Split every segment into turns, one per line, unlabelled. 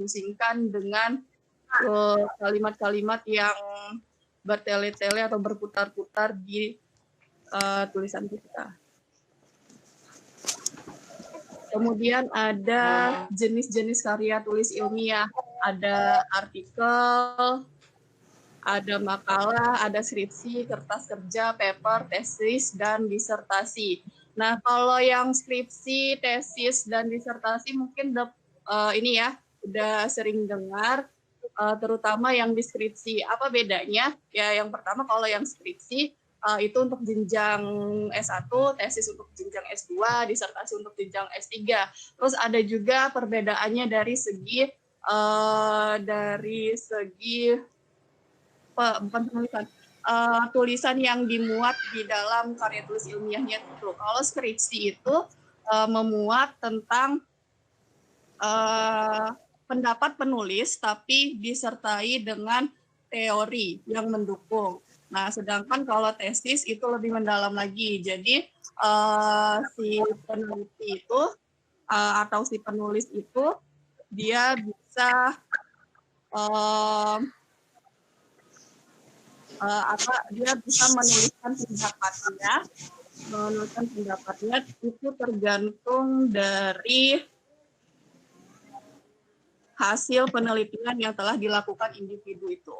dipusingkan dengan kalimat-kalimat yang bertele-tele atau berputar-putar di tulisan kita. Kemudian ada jenis-jenis karya tulis ilmiah, ada artikel, ada makalah, ada skripsi, kertas kerja, paper, tesis, dan disertasi. Nah, kalau yang skripsi, tesis, dan disertasi mungkin ini ya, udah sering dengar, terutama yang deskripsi. Apa bedanya? Ya, yang pertama kalau yang skripsi, itu untuk jenjang S1, tesis untuk jenjang S2, disertasi untuk jenjang S3. Terus ada juga perbedaannya dari segi bukan penulisan, tulisan yang dimuat di dalam karya tulis ilmiahnya itu. Kalau skripsi itu memuat tentang pendapat penulis tapi disertai dengan teori yang mendukung. Nah, sedangkan kalau tesis itu lebih mendalam lagi. Jadi si peneliti itu atau si penulis itu dia bisa dia bisa menuliskan pendapatnya itu tergantung dari hasil penelitian yang telah dilakukan individu itu.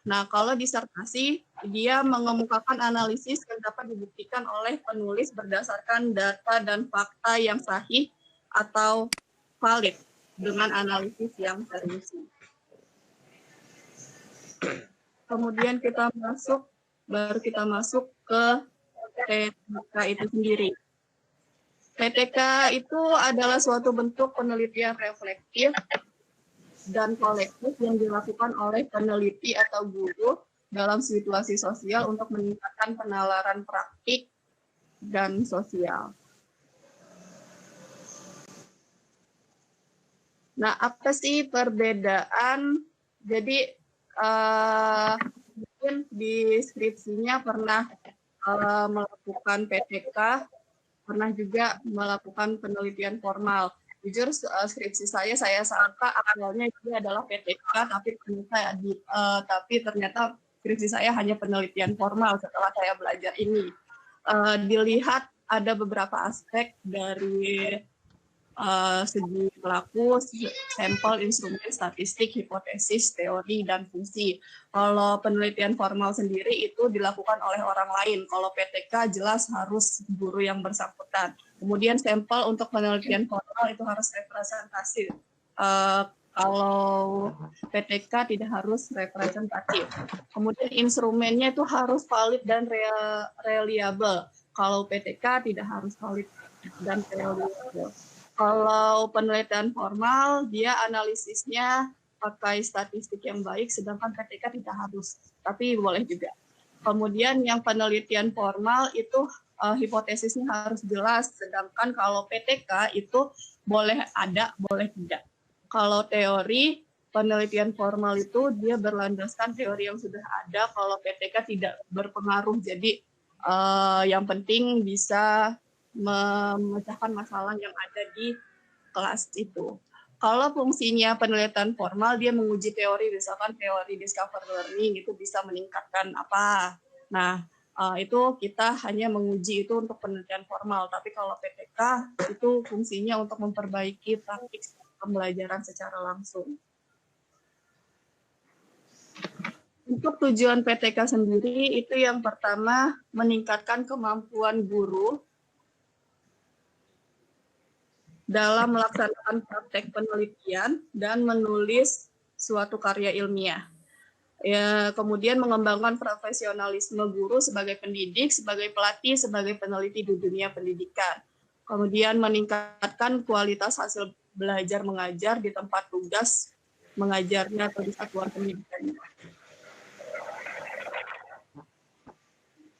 Nah, kalau disertasi, dia mengemukakan analisis yang dapat dibuktikan oleh penulis berdasarkan data dan fakta yang sahih atau valid dengan analisis yang teruji. Kemudian baru kita masuk ke PTK itu sendiri. PTK itu adalah suatu bentuk penelitian reflektif dan kolektif yang dilakukan oleh peneliti atau guru dalam situasi sosial untuk meningkatkan penalaran praktik dan sosial. Nah, apa sih perbedaan? Jadi, mungkin di skripsinya pernah melakukan PTK, pernah juga melakukan penelitian formal. Jujur skripsi saya sangka awalnya itu adalah PTK, tapi ternyata skripsi saya hanya penelitian formal setelah saya belajar ini. Dilihat ada beberapa aspek dari segi pelaku, sampel, instrumen, statistik, hipotesis, teori, dan fungsi. Kalau penelitian formal sendiri itu dilakukan oleh orang lain. Kalau PTK jelas harus guru yang bersangkutan. Kemudian sampel untuk penelitian formal itu harus representatif. Kalau PTK tidak harus representatif. Kemudian instrumennya itu harus valid dan reliable. Kalau PTK tidak harus valid dan reliable. Kalau penelitian formal, dia analisisnya pakai statistik yang baik, sedangkan PTK tidak harus, tapi boleh juga. Kemudian yang penelitian formal itu hipotesisnya harus jelas, sedangkan kalau PTK itu boleh ada, boleh tidak. Kalau teori, penelitian formal itu dia berlandaskan teori yang sudah ada, kalau PTK tidak berpengaruh, jadi yang penting bisa memecahkan masalah yang ada di kelas itu. Kalau fungsinya penelitian formal, dia menguji teori, misalkan teori discover learning itu bisa meningkatkan apa. Nah, itu kita hanya menguji itu untuk penelitian formal. Tapi kalau PTK itu fungsinya untuk memperbaiki praktik pembelajaran secara langsung. Untuk tujuan PTK sendiri itu yang pertama meningkatkan kemampuan guru dalam melaksanakan praktek penelitian dan menulis suatu karya ilmiah. Ya, kemudian mengembangkan profesionalisme guru sebagai pendidik, sebagai pelatih, sebagai peneliti di dunia pendidikan. Kemudian meningkatkan kualitas hasil belajar mengajar di tempat tugas mengajarnya atau di satuan pendidikannya.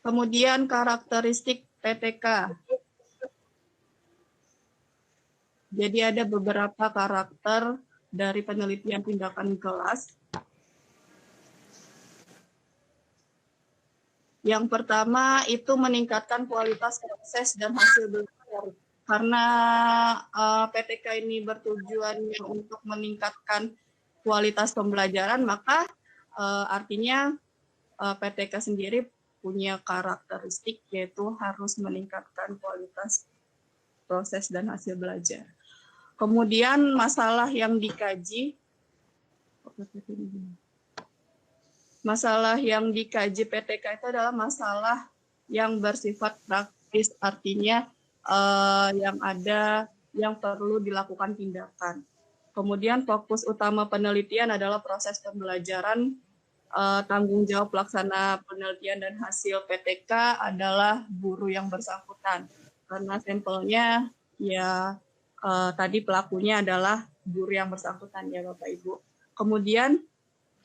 Kemudian karakteristik PTK. Jadi ada beberapa karakter dari penelitian tindakan kelas. Yang pertama itu meningkatkan kualitas proses dan hasil belajar. Karena PTK ini bertujuan untuk meningkatkan kualitas pembelajaran, maka artinya PTK sendiri punya karakteristik yaitu harus meningkatkan kualitas proses dan hasil belajar. Kemudian masalah yang dikaji PTK itu adalah masalah yang bersifat praktis, artinya yang perlu dilakukan tindakan. Kemudian fokus utama penelitian adalah proses pembelajaran, tanggung jawab pelaksana penelitian dan hasil PTK adalah guru yang bersangkutan. Karena sampelnya ya tadi pelakunya adalah guru yang bersangkutan ya Bapak Ibu. Kemudian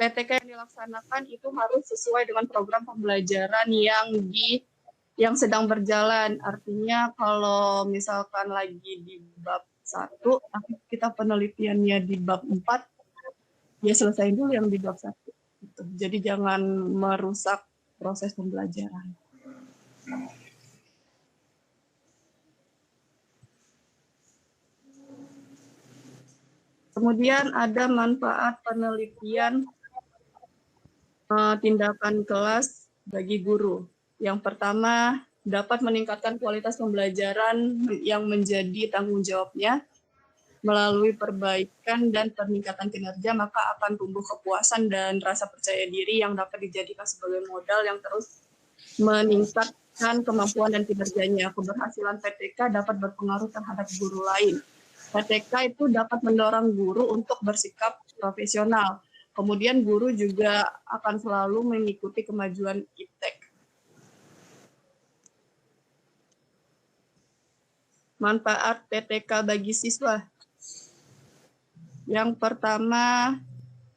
PTK yang dilaksanakan itu harus sesuai dengan program pembelajaran yang sedang berjalan. Artinya kalau misalkan lagi di bab 1, tapi kita penelitiannya di bab 4, ya selesai dulu yang di bab 1. Gitu. Jadi jangan merusak proses pembelajaran. Kemudian ada manfaat penelitian tindakan kelas bagi guru. Yang pertama, dapat meningkatkan kualitas pembelajaran yang menjadi tanggung jawabnya. Melalui perbaikan dan peningkatan kinerja, maka akan tumbuh kepuasan dan rasa percaya diri yang dapat dijadikan sebagai modal yang terus meningkatkan kemampuan dan kinerjanya. Keberhasilan PTK dapat berpengaruh terhadap guru lain. PTK itu dapat mendorong guru untuk bersikap profesional. Kemudian guru juga akan selalu mengikuti kemajuan IPTEK. Manfaat PTK bagi siswa. Yang pertama,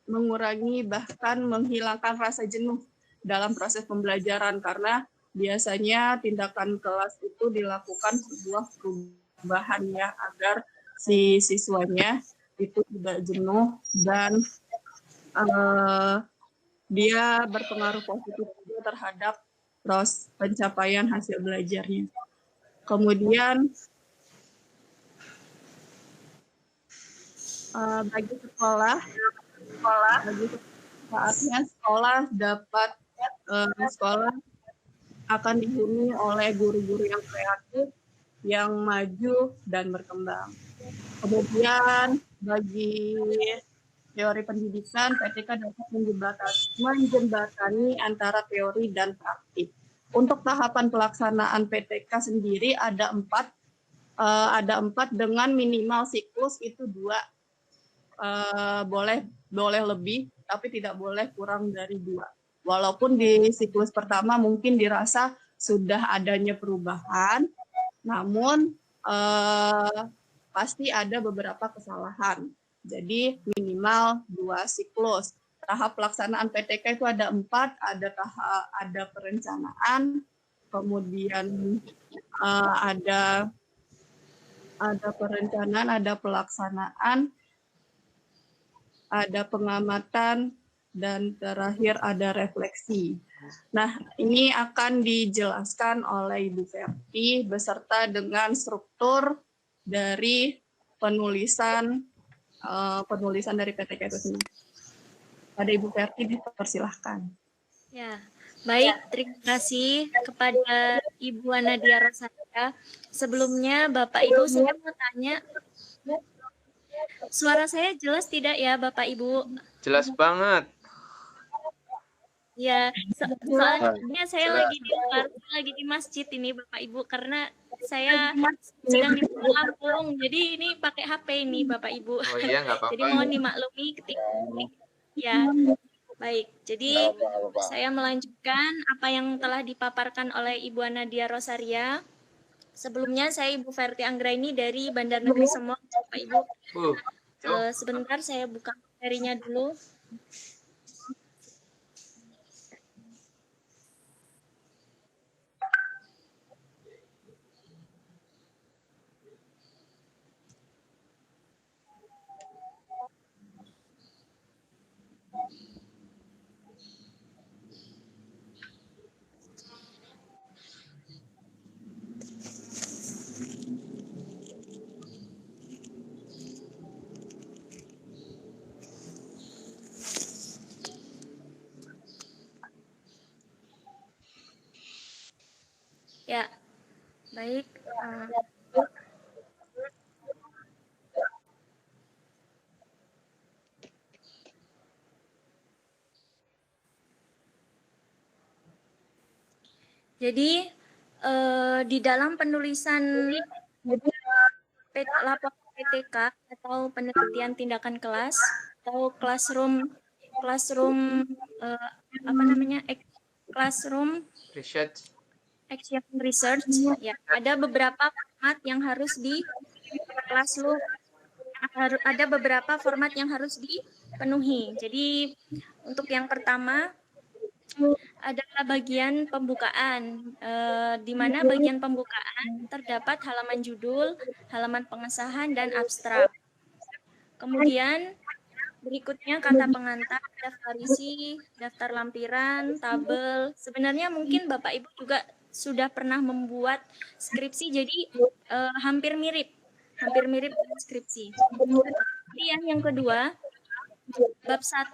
mengurangi bahkan menghilangkan rasa jenuh dalam proses pembelajaran, karena biasanya tindakan kelas itu dilakukan sebuah perubahan ya, agar si siswanya itu tidak jenuh dan dia berpengaruh positif juga terhadap proses pencapaian hasil belajarnya. Kemudian bagi sekolah saatnya sekolah akan dihuni oleh guru-guru yang kreatif, yang maju dan berkembang. Kemudian bagi teori pendidikan, PTK dapat menjembatani antara teori dan praktik. Untuk tahapan pelaksanaan PTK sendiri ada 4 dengan minimal siklus itu 2. Boleh lebih, tapi tidak boleh kurang dari 2. Walaupun di siklus pertama mungkin dirasa sudah adanya perubahan, namun pasti ada beberapa kesalahan. Jadi minimal 2 siklus. Tahap pelaksanaan PTK itu ada 4, ada perencanaan, kemudian ada perencanaan, ada pelaksanaan, ada pengamatan, dan terakhir ada refleksi. Nah, ini akan dijelaskan oleh Ibu Ferti beserta dengan struktur dari penulisan dari PTK itu sendiri. Pada Ibu Ferti dipersilahkan.
Ya, baik. Terima kasih kepada Ibu Anadia Rosaria. Sebelumnya, Bapak Ibu, saya mau tanya, suara saya jelas tidak ya, Bapak Ibu?
Jelas banget.
Ya, soalnya saya lagi di luar, lagi di masjid ini, Bapak Ibu, karena saya sedang di Lampung, jadi ini pakai HP ini, Bapak Ibu.
Oh iya, nggak apa-apa.
Jadi mohon dimaklumi ketika ya. Baik, jadi saya melanjutkan apa yang telah dipaparkan oleh Ibu Anadia Rosaria. Sebelumnya saya Ibu Ferti Anggraini dari Bandar Negeri Semok, Bapak Ibu. Sebentar saya buka materinya dulu. Baik. Jadi di dalam penulisan laporan PTK atau penelitian tindakan kelas atau classroom classroom
research
action research ya, ada beberapa format yang harus di classroom, ada beberapa format yang harus dipenuhi. Jadi untuk yang pertama adalah bagian pembukaan, di mana bagian pembukaan terdapat halaman judul, halaman pengesahan, dan abstrak. Kemudian berikutnya kata pengantar, daftar isi, daftar lampiran, tabel. Sebenarnya mungkin Bapak Ibu juga sudah pernah membuat skripsi, jadi hampir mirip dengan skripsi. Kemudian yang kedua, bab 1,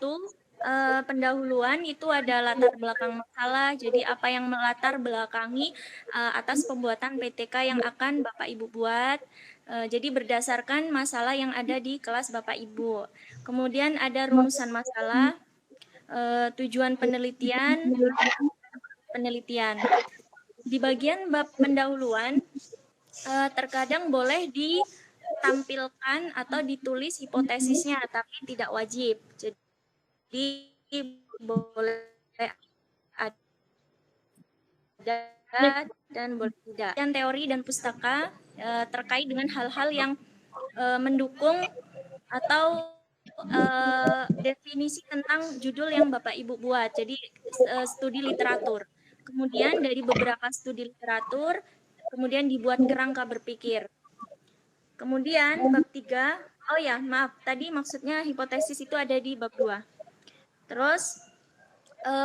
pendahuluan itu ada latar belakang masalah. Jadi apa yang melatar belakangi atas pembuatan PTK yang akan Bapak Ibu buat. Jadi berdasarkan masalah yang ada di kelas Bapak Ibu. Kemudian ada rumusan masalah, tujuan penelitian. Di bagian bab pendahuluan terkadang boleh ditampilkan atau ditulis hipotesisnya, tapi tidak wajib. Jadi boleh ada dan boleh tidak. Dan teori dan pustaka terkait dengan hal-hal yang mendukung atau definisi tentang judul yang Bapak Ibu buat. Jadi studi literatur. Kemudian dari beberapa studi literatur, kemudian dibuat kerangka berpikir. Kemudian bab 3, oh ya maaf, tadi maksudnya hipotesis itu ada di bab 2. Terus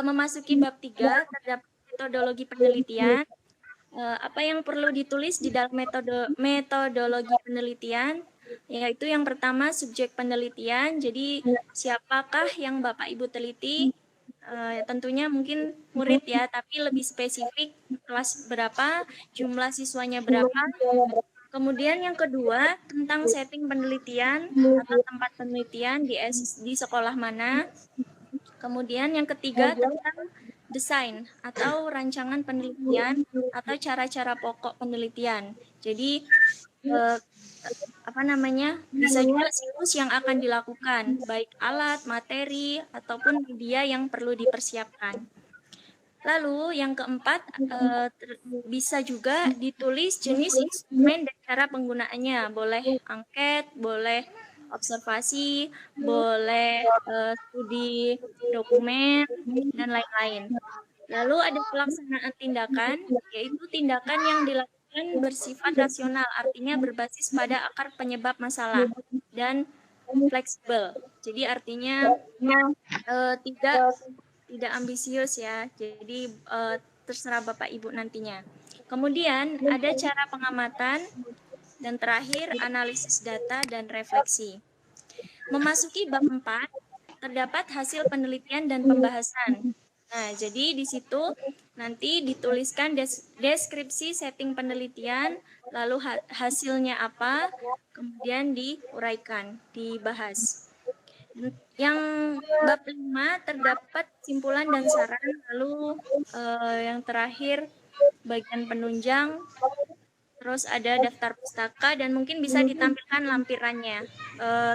memasuki bab 3 terdapat metodologi penelitian. Apa yang perlu ditulis di dalam metodologi penelitian, yaitu yang pertama subjek penelitian. Jadi siapakah yang Bapak Ibu teliti? Tentunya mungkin murid ya, tapi lebih spesifik kelas berapa, jumlah siswanya berapa. Kemudian yang kedua tentang setting penelitian atau tempat penelitian di sekolah mana. Kemudian yang ketiga tentang desain atau rancangan penelitian atau cara-cara pokok penelitian. Jadi bisa juga siklus yang akan dilakukan, baik alat, materi, ataupun media yang perlu dipersiapkan. Lalu yang keempat, bisa juga ditulis jenis instrumen dan cara penggunaannya. Boleh angket, boleh observasi, boleh studi dokumen, dan lain-lain. Lalu ada pelaksanaan tindakan, yaitu tindakan yang dilakukan bersifat rasional, artinya berbasis pada akar penyebab masalah, dan fleksibel. Jadi artinya tidak ambisius ya, jadi terserah Bapak Ibu nantinya. Kemudian ada cara pengamatan, dan terakhir analisis data dan refleksi. Memasuki bab 4, terdapat hasil penelitian dan pembahasan. Nah, jadi di situ nanti dituliskan deskripsi setting penelitian, lalu hasilnya apa, kemudian diuraikan, dibahas. Yang bab 5 terdapat kesimpulan dan saran, lalu yang terakhir bagian penunjang, terus ada daftar pustaka, dan mungkin bisa ditampilkan lampirannya.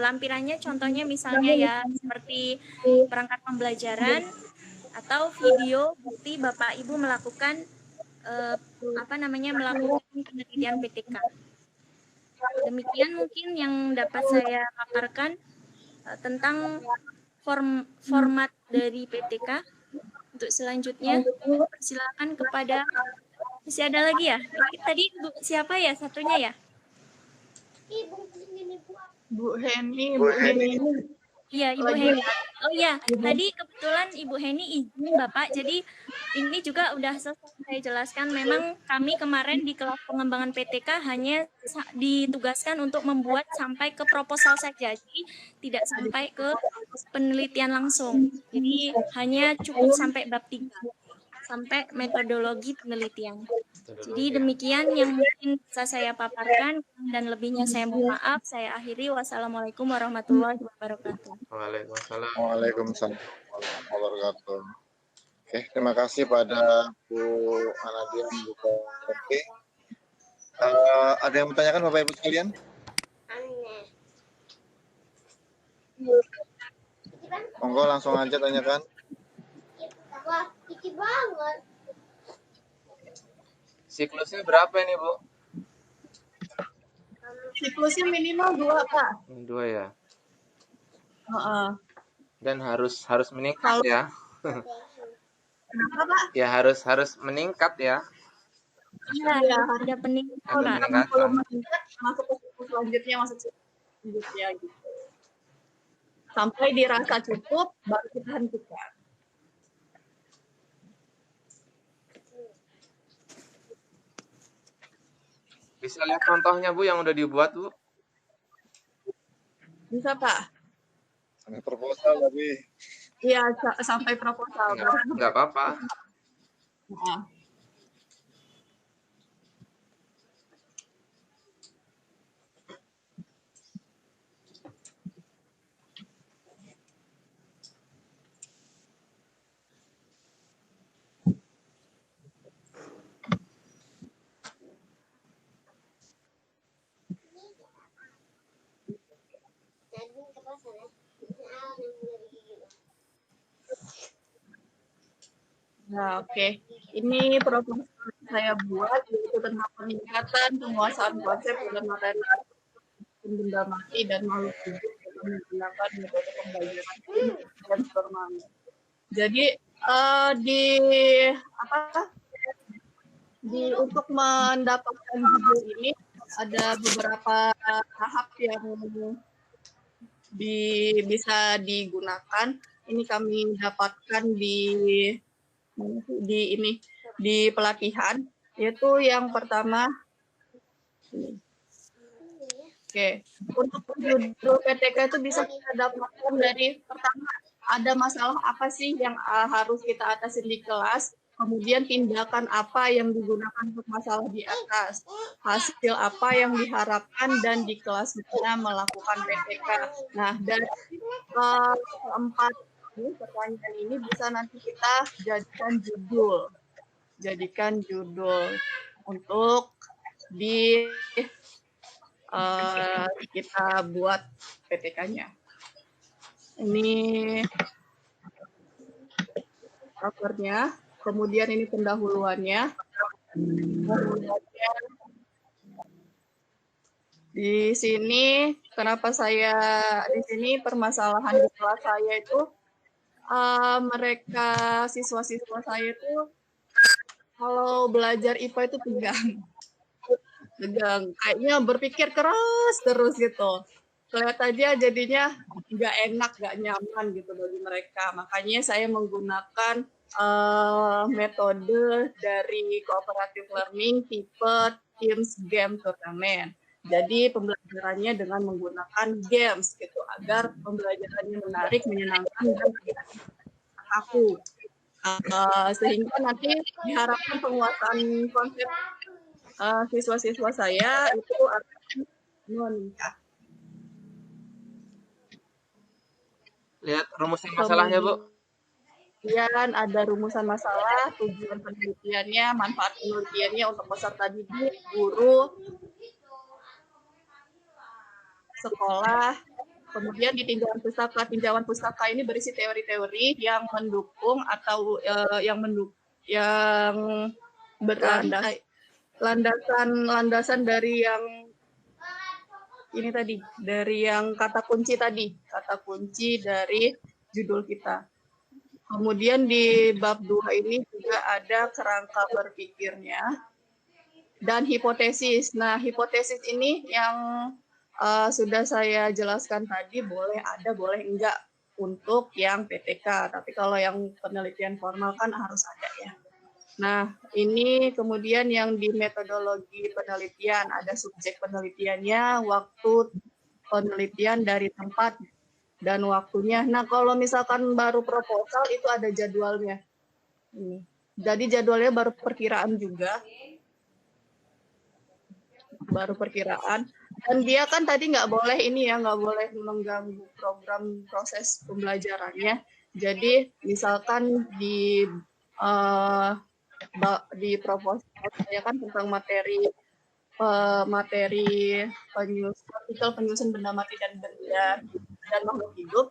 Lampirannya contohnya misalnya ya seperti perangkat pembelajaran atau video bukti Bapak Ibu melakukan melakukan penelitian PTK. Demikian mungkin yang dapat saya paparkan tentang format dari PTK. Untuk selanjutnya, silakan kepada, masih ada lagi ya? Tadi Ibu siapa ya satunya ya?
Bu Heni.
Iya, Ibu Heni. Oh iya, tadi kebetulan Ibu Heni izin Bapak, jadi ini juga udah selesai saya jelaskan. Memang kami kemarin di kelas pengembangan PTK hanya ditugaskan untuk membuat sampai ke proposal saja, jadi tidak sampai ke penelitian langsung. Jadi hanya cukup sampai bab 3. sampai metodologi penelitian. Jadi demikian yang mungkin bisa saya paparkan, dan lebihnya saya mohon maaf. Saya akhiri. Wassalamualaikum warahmatullahi wabarakatuh.
Waalaikumsalam.
Waalaikumsalam warahmatullahi wabarakatuh. Oke, terima kasih pada Bu Anadia dan Bu Ferdi. Ada yang bertanyakan Bapak Ibu sekalian? Monggo langsung aja tanyakan.
Siklusnya berapa ini, Bu?
Siklusnya minimal 2, Pak.
2 ya. Dan harus meningkat ya.
Kenapa, Pak?
Ya harus meningkat ya.
Iya, ada peningkatan.
Kalau meningkat, masuk ke siklus selanjutnya, gitu. Sampai dirasa cukup, baru kita hentikan.
Bisa lihat contohnya, Bu, yang udah dibuat, Bu?
Bisa, Pak?
Sampai proposal tapi.
Iya, sampai proposal.
Enggak apa-apa.
Nah. Nah, oke. Ini proposal saya buat yaitu tentang peningkatan penguasaan konsep dan materi benda mati dan makhluk hidup dengan menggunakan metode pembelajaran transformal. Jadi untuk mendapatkan judul ini ada beberapa tahap yang bisa digunakan. Ini kami dapatkan di pelatihan, yaitu yang pertama untuk judul PTK itu bisa kita dapatkan dari pertama, ada masalah apa sih yang harus kita atasin di kelas, kemudian tindakan apa yang digunakan untuk masalah di atas, hasil apa yang diharapkan, dan di kelas mana melakukan PTK. Nah, dari keempat pertanyaan ini bisa nanti kita jadikan judul untuk kita buat PTK-nya. Ini covernya, kemudian ini pendahuluannya. Di sini, kenapa saya di sini permasalahan di kelas saya itu siswa-siswa saya itu kalau belajar IPA itu tegang, kayaknya berpikir keras terus gitu. Lihat aja jadinya nggak enak, nggak nyaman gitu bagi mereka. Makanya saya menggunakan metode dari cooperative learning tipe Teams Game Tournament. Jadi pembelajarannya dengan menggunakan games gitu agar pembelajarannya menarik, menyenangkan, dan tidak kaku. Sehingga nanti diharapkan penguasaan konsep siswa-siswa saya itu akan meningkat.
Lihat rumusan masalahnya, Bu.
Kemudian ada rumusan masalah, tujuan penelitiannya, manfaat penelitiannya untuk peserta didik, guru, sekolah. Kemudian di tinjauan pustaka ini berisi teori-teori yang mendukung atau yang landasan dari yang ini tadi, dari yang kata kunci dari judul kita. Kemudian di bab 2 ini juga ada kerangka berpikirnya dan hipotesis. Nah, hipotesis ini yang sudah saya jelaskan tadi, boleh ada, boleh enggak untuk yang PTK. Tapi kalau yang penelitian formal kan harus ada ya. Nah, ini kemudian yang di metodologi penelitian, ada subjek penelitiannya, waktu penelitian dari tempat, dan waktunya. Nah, kalau misalkan baru proposal itu ada jadwalnya. Jadi jadwalnya baru perkiraan juga, dan dia kan tadi nggak boleh ini ya, nggak boleh mengganggu program proses pembelajarannya. Jadi misalkan di proposal saya kan tentang materi artikel penyusun benda mati dan makhluk hidup,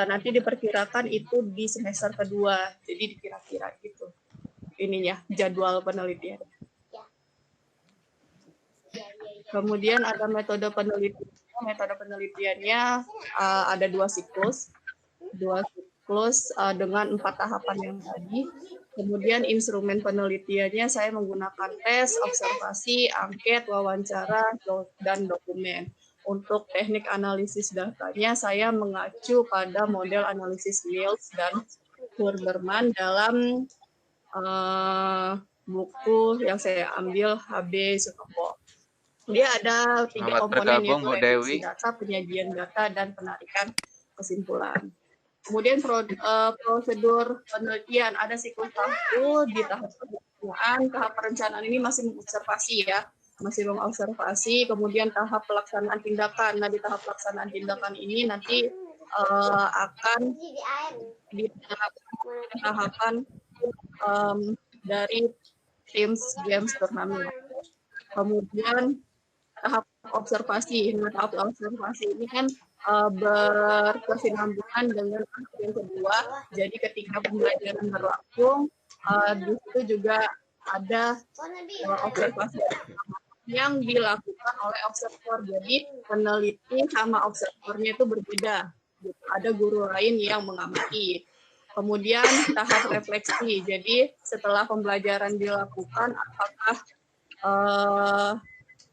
nanti diperkirakan itu di semester kedua, jadi dikira-kira gitu ininya jadwal penelitian. Kemudian ada metode penelitiannya ada dua siklus dengan 4 tahapan yang tadi. Kemudian instrumen penelitiannya saya menggunakan tes, observasi, angket, wawancara, dan dokumen. Untuk teknik analisis datanya saya mengacu pada model analisis Mills dan Huberman dalam buku yang saya ambil HB Sutopo. Dia ada 3 komponen, yaitu revisi data, penyajian data, dan penarikan kesimpulan. Kemudian prosedur penelitian, ada siklus 1 di tahap perencanaan. Tahap perencanaan ini masih mengobservasi ya, kemudian tahap pelaksanaan tindakan. Nah, di tahap pelaksanaan tindakan ini nanti akan diterapkan tahapan dari Teams Games Turnamen. Kemudian tahap observasi. Nah, tahap observasi ini kan berkesinambungan dengan yang kedua. Jadi ketika pembelajaran berlangsung, di situ juga ada observasi yang dilakukan oleh observer. Jadi peneliti sama observernya itu berbeda. Ada guru lain yang mengamati. Kemudian tahap refleksi. Jadi setelah pembelajaran dilakukan, apakah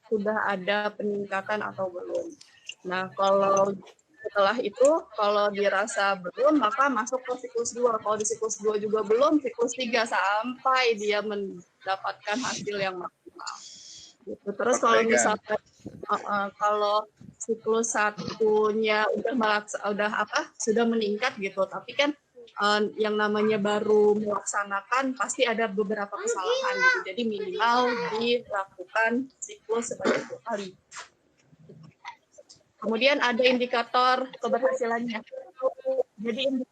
sudah ada peningkatan atau belum. Nah, kalau setelah itu, kalau dirasa belum, maka masuk ke siklus 2. Kalau di siklus 2 juga belum, siklus 3 sampai dia mendapatkan hasil yang maksimal. Gitu. Terus kalau misalkan kalau siklus 1-nya sudah meningkat gitu, tapi kan yang namanya baru melaksanakan pasti ada beberapa kesalahan gitu. Jadi minimal dilakukan siklus sebanyak 2 kali. Kemudian ada indikator keberhasilannya. Jadi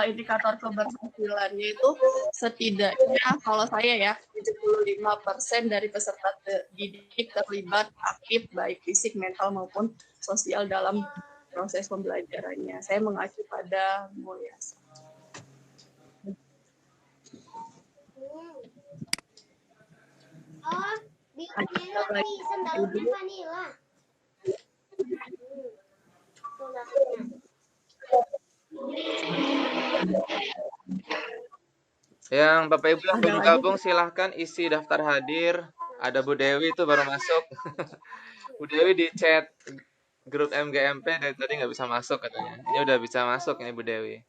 indikator keberhasilannya itu setidaknya kalau saya ya 75% dari peserta didik terlibat aktif baik fisik, mental maupun sosial dalam proses pembelajarannya. Saya mengacu pada Mulyas.
sendalnya vanila.
Yang Bapak Ibu yang belum gabung silahkan isi daftar hadir. Ada Bu Dewi itu baru masuk. Bu Dewi di chat grup MGMP dari tadi nggak bisa masuk katanya. Ini udah bisa masuk ini Bu Dewi.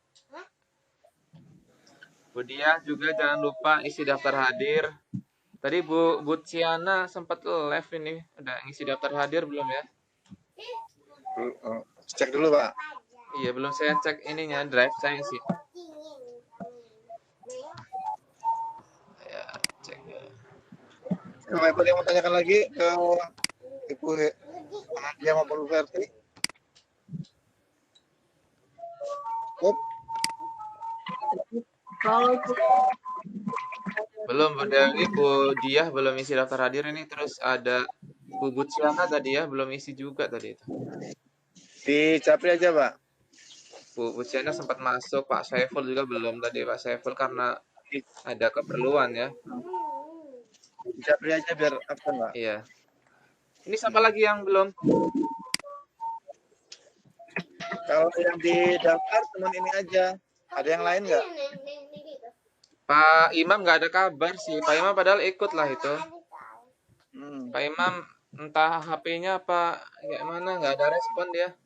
Bu Dia juga jangan lupa isi daftar hadir. Tadi Bu Ciana sempat live ini. Udah ngisi daftar hadir belum ya?
Cek dulu, Pak.
Iya, belum saya cek ininya, drive saya sih. Ya, cek.
Bapak Ibu yang mau tanyakan lagi ke Ibu Nadia maupun Bu Verti?
Belum Bu Dewi, Bu Diah belum isi daftar hadir ini. Terus ada Bu Ciana tadi ya, belum isi juga tadi itu.
Di Capri aja, Pak.
Bu Ciana sempat masuk, Pak Saiful juga belum tadi. Pak Saiful karena ada keperluan ya.
Di Capri aja biar absen, Pak.
Iya. Ini siapa lagi yang belum?
Kalau yang di daftar teman ini aja. Ada yang lain nggak?
Pak Imam nggak ada kabar sih. Pak Imam padahal ikut lah itu. Pak Imam entah HP-nya apa kayak mana, nggak ada respon dia.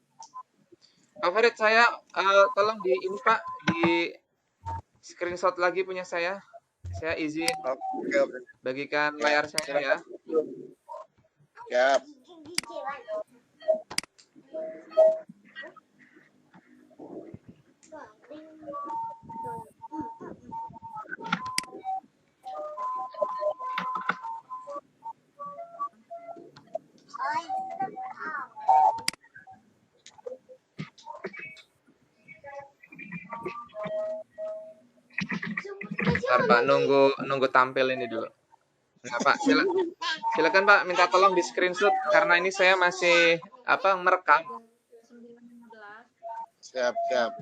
Pak Farid, saya tolong di ini Pak, di screenshot lagi punya saya. Saya izin bagikan layar saya ya.
Siap.
Bentar Pak, nunggu tampil ini dulu. Nah Pak, silakan Pak, minta tolong di screenshot karena ini saya masih merekam.
Siap, siap.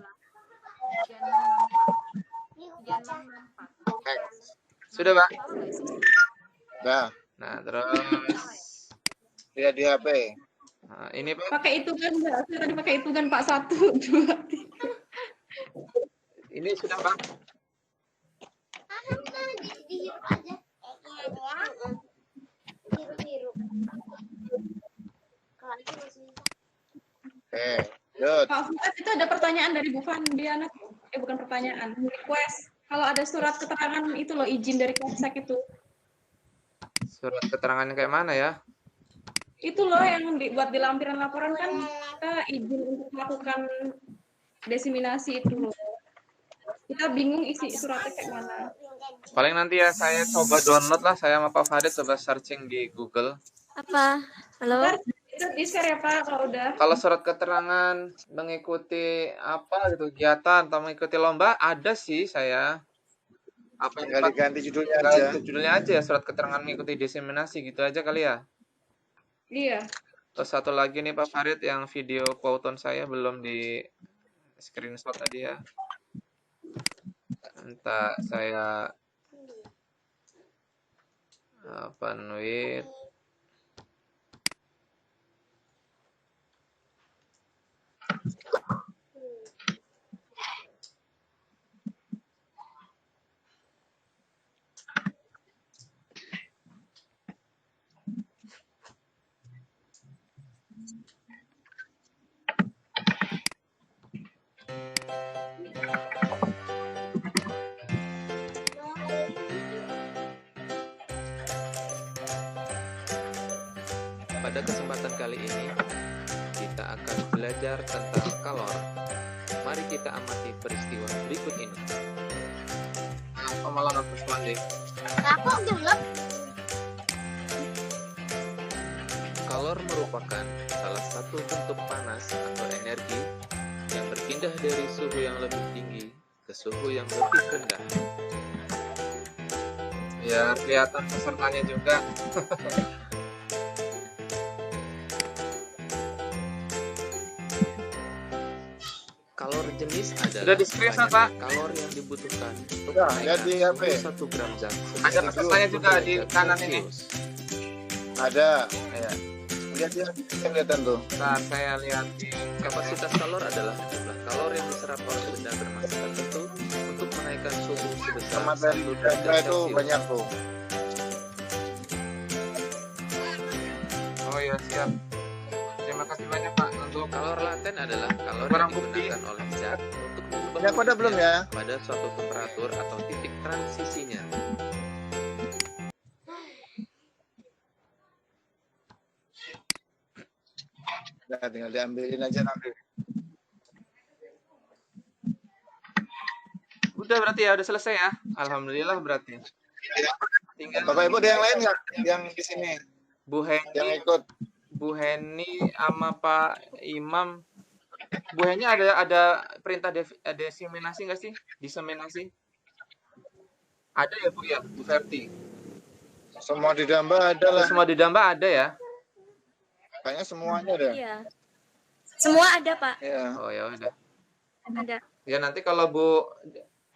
Sudah Pak?
Dah,
Nah terus
lihat di HP.
nah, ini Pak,
Pakai hitungan nggak? Saya tadi pakai hitungan Pak, 1, 2, 3.
ini sudah Pak.
Yud.
Pak Fuad, itu ada pertanyaan dari Bu Fandiana. Bukan pertanyaan, request. Kalau ada surat keterangan itu loh, izin dari Kemsek itu.
Surat keterangannya kayak mana ya?
Itu loh yang buat di lampiran laporan kan kita izin untuk melakukan desiminasi itu loh. Kita bingung isi suratnya kayak mana.
Paling nanti ya saya coba download lah, saya sama Pak Farid coba searching di Google.
Apa? Halo?
Itu di-share ya Pak kalau udah.
Kalau surat keterangan mengikuti apa gitu kegiatan atau mengikuti lomba ada sih saya. Apa yang
Tinggal diganti judulnya aja.
judulnya aja ya, surat keterangan mengikuti diseminasi gitu aja kali ya.
Iya.
Terus satu lagi nih Pak Farid yang video quote saya belum di screenshot tadi ya. Entah saya with pada kesempatan kali ini kita akan belajar tentang kalor. Mari kita amati peristiwa berikut ini. Apa malah ngapus lagi?
Aku gelap.
Kalor merupakan salah satu bentuk panas atau energi yang berpindah dari suhu yang lebih tinggi ke suhu yang lebih rendah. Ya, kelihatan pesertanya juga. Kalor jenis adalah
Sudah di-screenshot, Pak?
kalor yang dibutuhkan untuk
Sudah, lihat di HP.
1 gram zat.
Ada pesertanya juga di kanan ini. Ada.
Ya.
Lihat ya, kelihatan tuh.
Nah, saya lihat di kapasitas kalor adalah jumlah kalor yang diserap oleh benda bermassa tertentu untuk menaikkan suhu sebesar
Sama dari
1
data
derajat
itu
Celcius.
banyak tuh.
Oh ya, siap. Terima kasih banyak Pak untuk kalor laten adalah kalor yang
Barang bukti.
digunakan oleh zat untuk mengubah
Punya kode belum ya?
pada suatu temperatur atau titik transisinya.
Nah, tinggal diambilin aja nanti.
Udah berarti ya, udah selesai ya. Alhamdulillah berarti. Tinggal
Bapak Ibu ada yang lain nggak yang di sini
Bu
yang
Heni,
ikut?
Bu Heni sama Pak Imam. Bu Heni ada perintah diseminasi nggak sih? Diseminasi? Ada ya Bu ya, Bu Ferti.
Semua di Damba ada lah.
Semua di Damba ada ya?
Kayaknya semuanya ada.
Iya. Semua ada, Pak.
Ya.
Oh ya udah.
Ada.
Ya nanti kalau Bu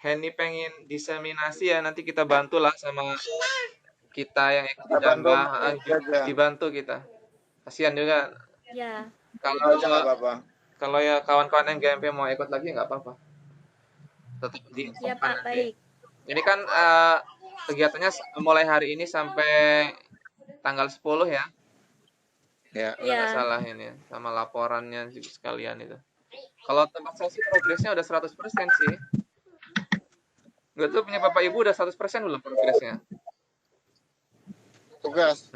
Heni pengen diseminasi ya nanti kita bantulah sama kita yang ikut
Kita bantu,
Damba,
aja.
dibantu kita. Kasihan juga
Ya.
kalau
Aja nggak apa-apa.
kalau ya kawan-kawan yang GMP mau ikut lagi nggak apa-apa. Tetap di
Ya, Pak. Baik.
Ini kan kegiatannya mulai hari ini sampai tanggal 10 ya.
Ya.
Kalau nggak
Ya.
salah ini sama laporannya juga sekalian itu. Kalau tempat saya sih progresnya udah 100% sih. Nggak tahu punya Bapak Ibu udah 100% belum progresnya?
Tugas.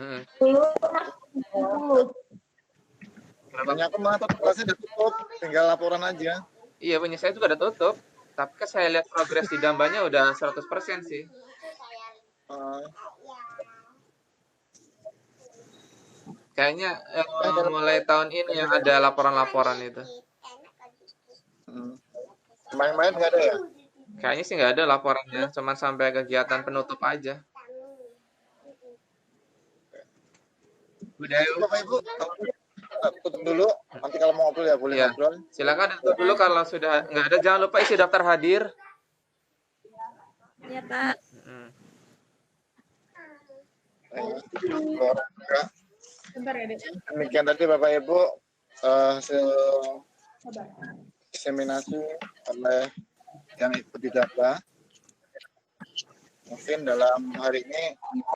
Banyak kemana tugasnya udah tutup, tinggal laporan aja.
Iya, punya saya juga udah tutup. Tapi kan saya lihat progres di Dambanya udah 100% sih. Kayaknya mulai tahun ini yang ada laporan-laporan itu.
Main-main nggak ada ya?
Kayaknya sih nggak ada laporannya, cuman sampai kegiatan penutup aja.
Udah yuk Bapak Ibu, tutup dulu. Nanti kalau mau ngobrol ya boleh
Iya.
ngobrol.
Silakan ditutup dulu kalau sudah nggak ada. Jangan lupa isi daftar hadir.
Ya, Pak.
Hmm.
Bentar ya, Dek.
Demikian tadi Bapak Ibu hasil
Sabar.
diseminasi oleh yang ikut didata. Mungkin dalam hari ini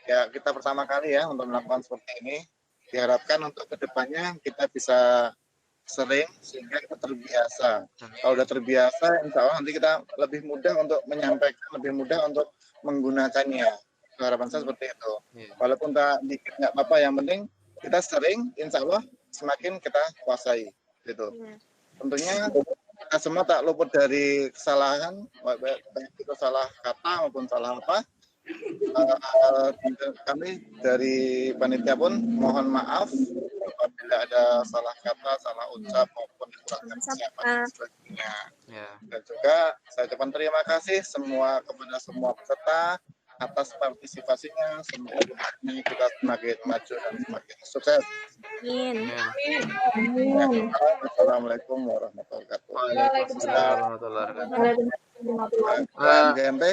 ya kita pertama kali ya untuk melakukan seperti ini. Diharapkan untuk kedepannya kita bisa sering sehingga kita terbiasa. Kalau udah terbiasa, insya Allah nanti kita lebih mudah untuk menyampaikan, lebih mudah untuk menggunakannya. Harapan saya seperti itu. Walaupun tak dikit nggak apa-apa, yang penting kita sering, insya Allah semakin kita kuasai. Gitu. Tentunya kita semua tak luput dari kesalahan, baik itu salah kata maupun salah apa. Kami dari panitia pun mohon maaf apabila ada salah kata, salah ucap maupun kekurangan kesiapan dan sebagainya. Dan juga saya ucapkan terima kasih kepada semua peserta atas partisipasinya. Semoga kita semakin maju dan semakin sukses.
Amin.
Assalamualaikum warahmatullahi wabarakatuh.
Waalaikumsalam warahmatullahi wabarakatuh.
Waalaikumsalam.
GMT.